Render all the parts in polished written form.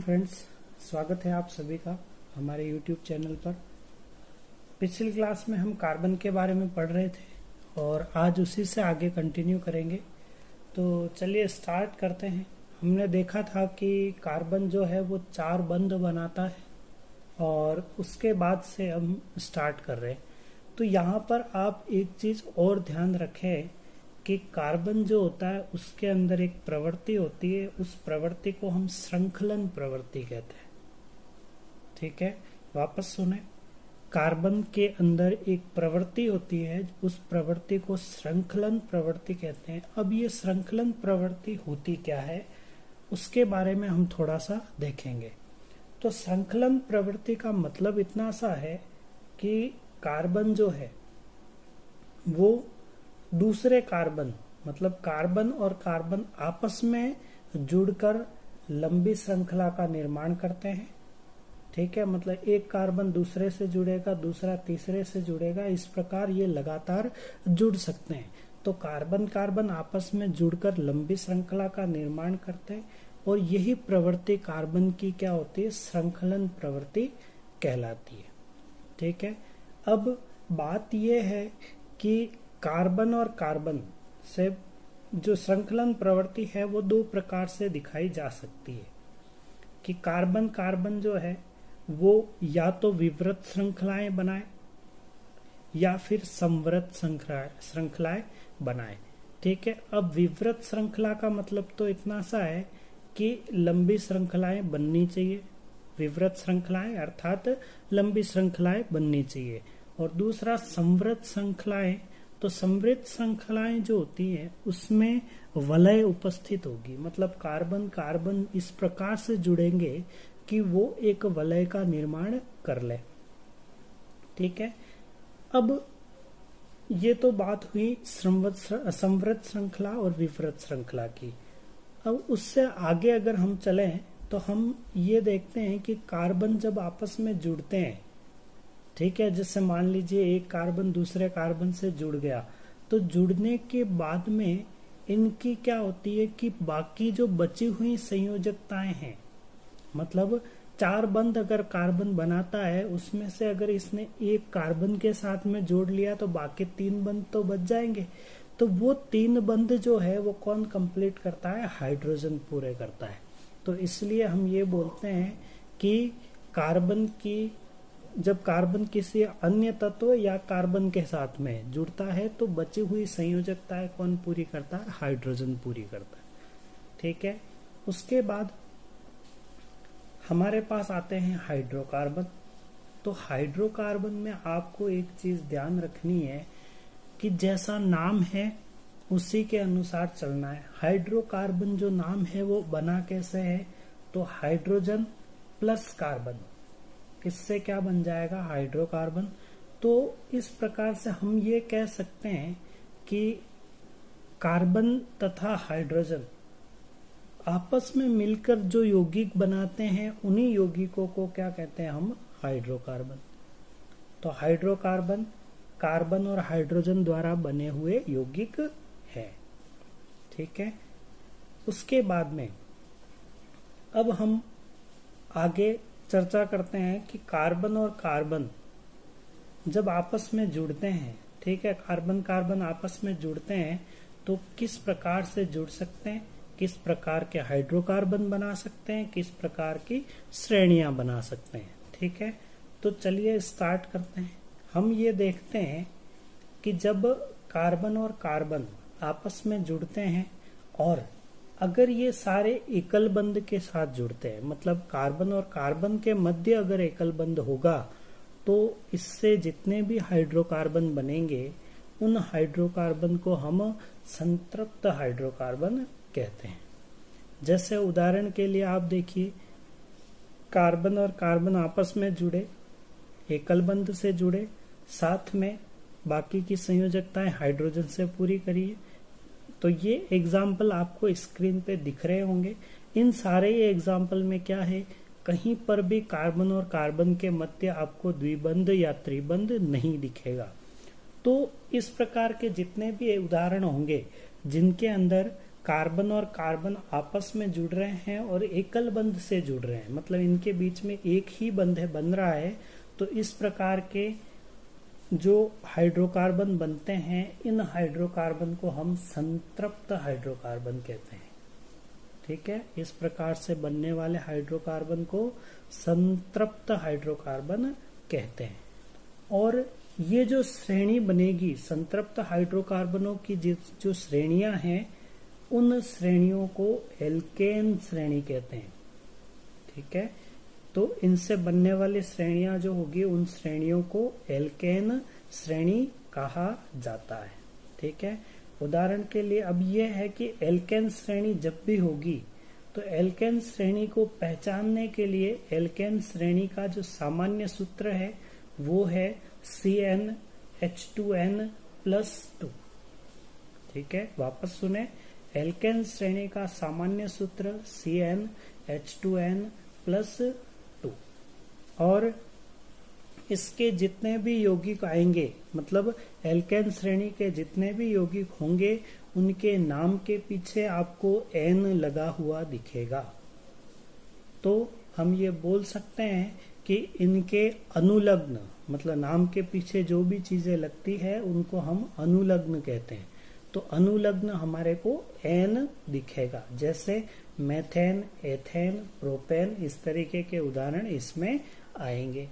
Friends, स्वागत है आप सभी का हमारे YouTube चैनल पर। पिछली क्लास में हम कार्बन के बारे में पढ़ रहे थे और आज उसी से आगे कंटिन्यू करेंगे। तो चलिए स्टार्ट करते हैं। हमने देखा था कि कार्बन जो है वो 4 बंध बनाता है और उसके बाद से हम स्टार्ट कर रहे हैं। तो यहाँ पर आप एक चीज़ और ध्यान रखें कि कार्बन जो होता है उसके अंदर एक प्रवृत्ति होती है, उस प्रवृत्ति को हम श्रृंखलन प्रवृत्ति कहते हैं। ठीक है, वापस सुने। कार्बन के अंदर एक प्रवृत्ति होती है, उस प्रवृत्ति को श्रृंखलन प्रवृत्ति कहते हैं। अब ये श्रृंखलन प्रवृत्ति होती क्या है उसके बारे में हम थोड़ा सा देखेंगे। तो श्रृंखलन प्रवृत्ति का मतलब इतना सा है कि कार्बन जो है वो दूसरे कार्बन, मतलब कार्बन और कार्बन आपस में जुड़कर लंबी श्रृंखला का निर्माण करते हैं। ठीक है, मतलब एक कार्बन दूसरे से जुड़ेगा, दूसरा तीसरे से जुड़ेगा, इस प्रकार ये लगातार जुड़ सकते हैं। तो कार्बन कार्बन आपस में जुड़कर लंबी श्रृंखला का निर्माण करते हैं और यही प्रवृत्ति कार्बन की क्या होती है, श्रृंखलन प्रवृत्ति कहलाती है। ठीक है, अब बात यह है कि कार्बन और कार्बन से जो श्रृंखलन प्रवृत्ति है वो 2 प्रकार से दिखाई जा सकती है कि कार्बन कार्बन जो है वो या तो विवृत श्रृंखलाएं बनाए या फिर समवृत श्रृंखलाएं बनाए। ठीक है, अब विवृत श्रृंखला का मतलब तो इतना सा है कि लंबी श्रृंखलाएं बननी चाहिए, विवृत श्रृंखलाएं अर्थात लंबी श्रृंखलाएं बननी चाहिए। और दूसरा समवृत श्रृंखलाएं, तो समवृत श्रृंखलाएं जो होती हैं उसमें वलय उपस्थित होगी, मतलब कार्बन कार्बन इस प्रकार से जुड़ेंगे कि वो एक वलय का निर्माण कर ले। ठीक है, अब ये तो बात हुई समवृत श्रृंखला और विवृत श्रृंखला की। अब उससे आगे अगर हम चलें तो हम ये देखते हैं कि कार्बन जब आपस में जुड़ते हैं, ठीक है, जैसे मान लीजिए एक कार्बन दूसरे कार्बन से जुड़ गया, तो जुड़ने के बाद में इनकी क्या होती है कि बाकी जो बची हुई संयोजकताएं हैं, मतलब 4 बंध अगर कार्बन बनाता है उसमें से अगर इसने एक कार्बन के साथ में जोड़ लिया तो बाकी 3 बंध तो बच जाएंगे। तो वो 3 बंध जो है वो कौन कंप्लीट करता है, हाइड्रोजन पूरे करता है। तो इसलिए हम ये बोलते हैं कि कार्बन की जब कार्बन किसी अन्य तत्व या कार्बन के साथ में जुड़ता है तो बची हुई संयोजकताएं कौन पूरी करता है, हाइड्रोजन पूरी करता है। ठीक है, उसके बाद हमारे पास आते हैं हाइड्रोकार्बन। तो हाइड्रोकार्बन में आपको एक चीज ध्यान रखनी है कि जैसा नाम है उसी के अनुसार चलना है। हाइड्रोकार्बन जो नाम है वो बना कैसे है, तो हाइड्रोजन प्लस कार्बन, इससे क्या बन जाएगा, हाइड्रोकार्बन। तो इस प्रकार से हम ये कह सकते हैं कि कार्बन तथा हाइड्रोजन आपस में मिलकर जो यौगिक बनाते हैं उन्हीं यौगिकों को क्या कहते हैं हम, हाइड्रोकार्बन। तो हाइड्रोकार्बन कार्बन और हाइड्रोजन द्वारा बने हुए यौगिक है। ठीक है, उसके बाद में अब हम आगे चर्चा करते हैं कि कार्बन और कार्बन जब आपस में जुड़ते हैं, ठीक है, कार्बन कार्बन आपस में जुड़ते हैं तो किस प्रकार से जुड़ सकते हैं, किस प्रकार के हाइड्रोकार्बन बना सकते हैं, किस प्रकार की श्रेणियां बना सकते हैं। ठीक है, तो चलिए स्टार्ट करते हैं। हम ये देखते हैं कि जब कार्बन और कार्बन आपस में जुड़ते हैं और अगर ये सारे एकल बंध के साथ जुड़ते हैं, मतलब कार्बन और कार्बन के मध्य अगर एकल बंध होगा तो इससे जितने भी हाइड्रोकार्बन बनेंगे उन हाइड्रोकार्बन को हम संतृप्त हाइड्रोकार्बन कहते हैं। जैसे उदाहरण के लिए आप देखिए, कार्बन और कार्बन आपस में जुड़े, एकल बंध से जुड़े, साथ में बाकी की संयोजकताएं हाइड्रोजन से पूरी करिए। तो ये एग्जाम्पल आपको स्क्रीन पे दिख रहे होंगे। इन सारे एग्जाम्पल में क्या है, कहीं पर भी कार्बन और कार्बन के मध्य आपको द्विबंध या त्रिबंध नहीं दिखेगा। तो इस प्रकार के जितने भी उदाहरण होंगे जिनके अंदर कार्बन और कार्बन आपस में जुड़ रहे हैं और एकल बंध से जुड़ रहे हैं, मतलब इनके बीच में एक ही बंध बन रहा है, तो इस प्रकार के जो हाइड्रोकार्बन बनते हैं, इन हाइड्रोकार्बन को हम संतृप्त हाइड्रोकार्बन कहते हैं। ठीक है, इस प्रकार से बनने वाले हाइड्रोकार्बन को संतृप्त हाइड्रोकार्बन कहते हैं। और ये जो श्रेणी बनेगी संतृप्त हाइड्रोकार्बनों की जो श्रेणियां हैं, उन श्रेणियों को एल्केन श्रेणी कहते हैं। ठीक है, तो इनसे बनने वाली श्रेणियां जो होगी, उन श्रेणियों को एल्केन श्रेणी कहा जाता है। ठीक है, उदाहरण के लिए अब यह है कि एल्केन श्रेणी जब भी होगी, तो एल्केन श्रेणी को पहचानने के लिए एल्केन श्रेणी का जो सामान्य सूत्र है वो है CnH2n+2। ठीक है, वापस सुने, एल्केन श्रेणी का सामान्य सूत्र CnH2n+2। और इसके जितने भी यौगिक आएंगे, मतलब एल्केन श्रेणी के जितने भी यौगिक होंगे, उनके नाम के पीछे आपको N लगा हुआ दिखेगा। तो हम ये बोल सकते हैं कि इनके अनुलग्न, मतलब नाम के पीछे जो भी चीजें लगती है उनको हम अनुलग्न कहते हैं। तो अनुलग्न हमारे को N दिखेगा, जैसे मेथेन, एथेन, प्रोपेन, इस तरीके के उदाहरण इसमें आएंगे।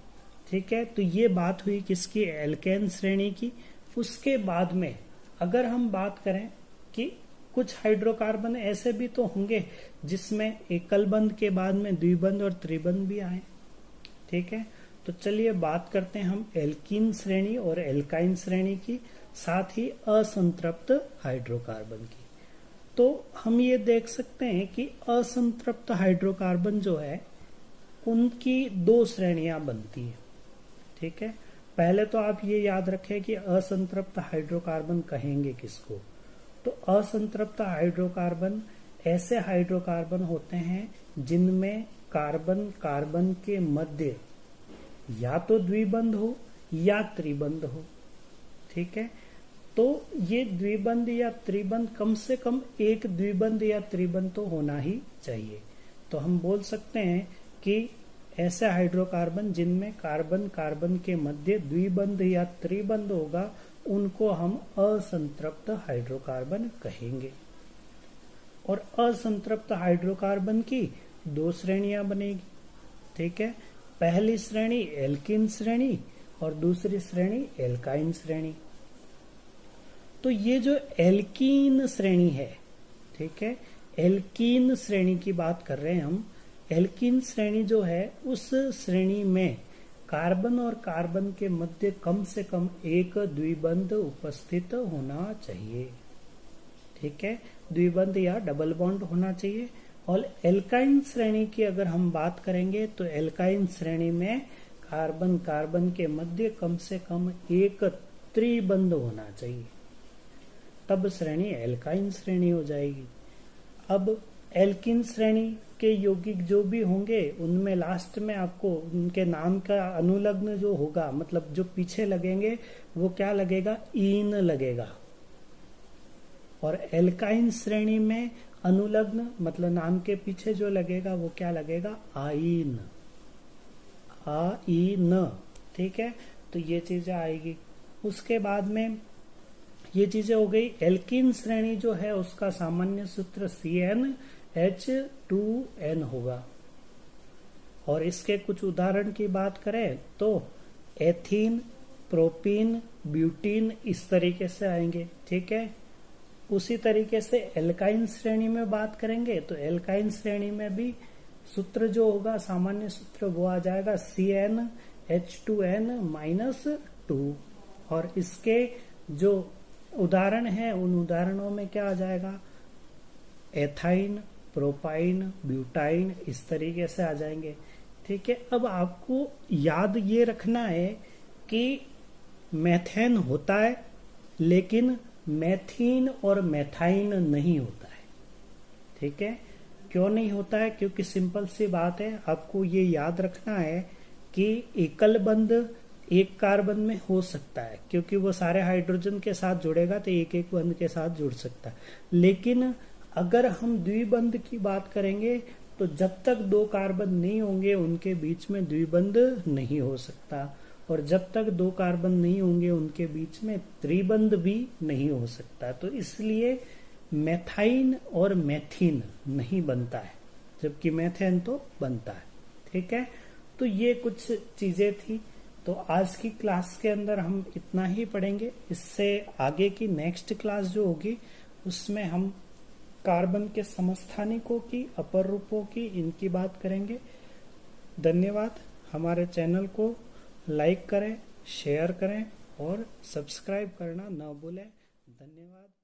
ठीक है, तो ये बात हुई किसकी, एल्केन श्रेणी की। उसके बाद में अगर हम बात करें कि कुछ हाइड्रोकार्बन ऐसे भी तो होंगे जिसमें एकल बंध के बाद में द्विबंध और त्रिबंध भी आए। ठीक है, तो चलिए बात करते हैं हम एल्कीन श्रेणी और एल्काइन श्रेणी की, साथ ही असंतृप्त हाइड्रोकार्बन की। तो हम ये देख सकते हैं कि असंतृप्त हाइड्रोकार्बन जो है उनकी दो श्रेणियां बनती है। ठीक है, पहले तो आप ये याद रखें कि असंतृप्त हाइड्रोकार्बन कहेंगे किसको। तो असंतृप्त हाइड्रोकार्बन ऐसे हाइड्रोकार्बन होते हैं जिनमें कार्बन कार्बन के मध्य या तो द्विबंध हो या त्रिबंध हो। ठीक है, तो ये द्विबंध या त्रिबंध, कम से कम एक द्विबंध या त्रिबंध तो होना ही चाहिए। तो हम बोल सकते हैं कि ऐसे हाइड्रोकार्बन जिनमें कार्बन कार्बन के मध्य द्विबंध या त्रिबंध होगा, उनको हम असंतृप्त हाइड्रोकार्बन कहेंगे। और असंतृप्त हाइड्रोकार्बन की दो श्रेणियां बनेगी। ठीक है, पहली श्रेणी एल्कीन श्रेणी और दूसरी श्रेणी एल्काइन श्रेणी। तो ये जो एल्कीन श्रेणी है, ठीक है, एल्कीन श्रेणी की बात कर रहे हैं हम। एल्कीन श्रेणी जो है, उस श्रेणी में कार्बन और कार्बन के मध्य कम से कम एक द्विबंध उपस्थित होना चाहिए। ठीक है, द्विबंध या डबल बॉन्ड होना चाहिए। और एल्काइन श्रेणी की अगर हम बात करेंगे, तो एल्काइन श्रेणी में कार्बन कार्बन के मध्य कम से कम एक त्रिबंध होना चाहिए, तब श्रेणी एल्काइन श्रेणी हो जाएगी। अब एल्कीन श्रेणी के यौगिक जो भी होंगे, उनमें लास्ट में आपको उनके नाम का अनुलग्न जो होगा, मतलब जो पीछे लगेंगे, वो क्या लगेगा, ईन लगेगा। और एल्काइन श्रेणी में अनुलग्न, मतलब नाम के पीछे जो लगेगा वो क्या लगेगा, आईन, आईन। ठीक है, तो ये चीजें आएगी। उसके बाद में ये चीजें हो गई। एल्कीन श्रेणी जो है उसका सामान्य सूत्र CnH2n होगा। और इसके कुछ उदाहरण की बात करें तो एथीन, प्रोपीन, ब्यूटीन, इस तरीके से आएंगे। ठीक है, उसी तरीके से एल्काइन श्रेणी में बात करेंगे तो एल्काइन श्रेणी में भी सूत्र जो होगा, सामान्य सूत्र, वो आ जाएगा CnH2n-2। और इसके जो उदाहरण है, उन उदाहरणों में क्या आ जाएगा, एथाइन, प्रोपाइन, ब्यूटाइन, इस तरीके से आ जाएंगे। ठीक है, अब आपको याद ये रखना है कि मेथेन होता है, लेकिन मेथीन और मेथाइन नहीं होता है। ठीक है, क्यों नहीं होता है, क्योंकि सिंपल सी बात है, आपको ये याद रखना है कि एकल बंध एक कार्बन में हो सकता है, क्योंकि वो सारे हाइड्रोजन के साथ जुड़ेगा तो एक एक बंध के साथ जुड़ सकता है। लेकिन अगर हम द्विबंध की बात करेंगे तो जब तक दो कार्बन नहीं होंगे उनके बीच में द्विबंध नहीं हो सकता, और जब तक दो कार्बन नहीं होंगे उनके बीच में त्रिबंध भी नहीं हो सकता। तो इसलिए मेथाइन और मेथिन नहीं बनता है, जबकि मेथेन तो बनता है। ठीक है, तो ये कुछ चीजें थी। तो आज की क्लास के अंदर हम इतना ही पढ़ेंगे। इससे आगे की नेक्स्ट क्लास जो होगी उसमें हम कार्बन के समस्थानिकों की, अपर रूपों की, इनकी बात करेंगे। धन्यवाद। हमारे चैनल को लाइक करें, शेयर करें और सब्सक्राइब करना न भूलें। धन्यवाद।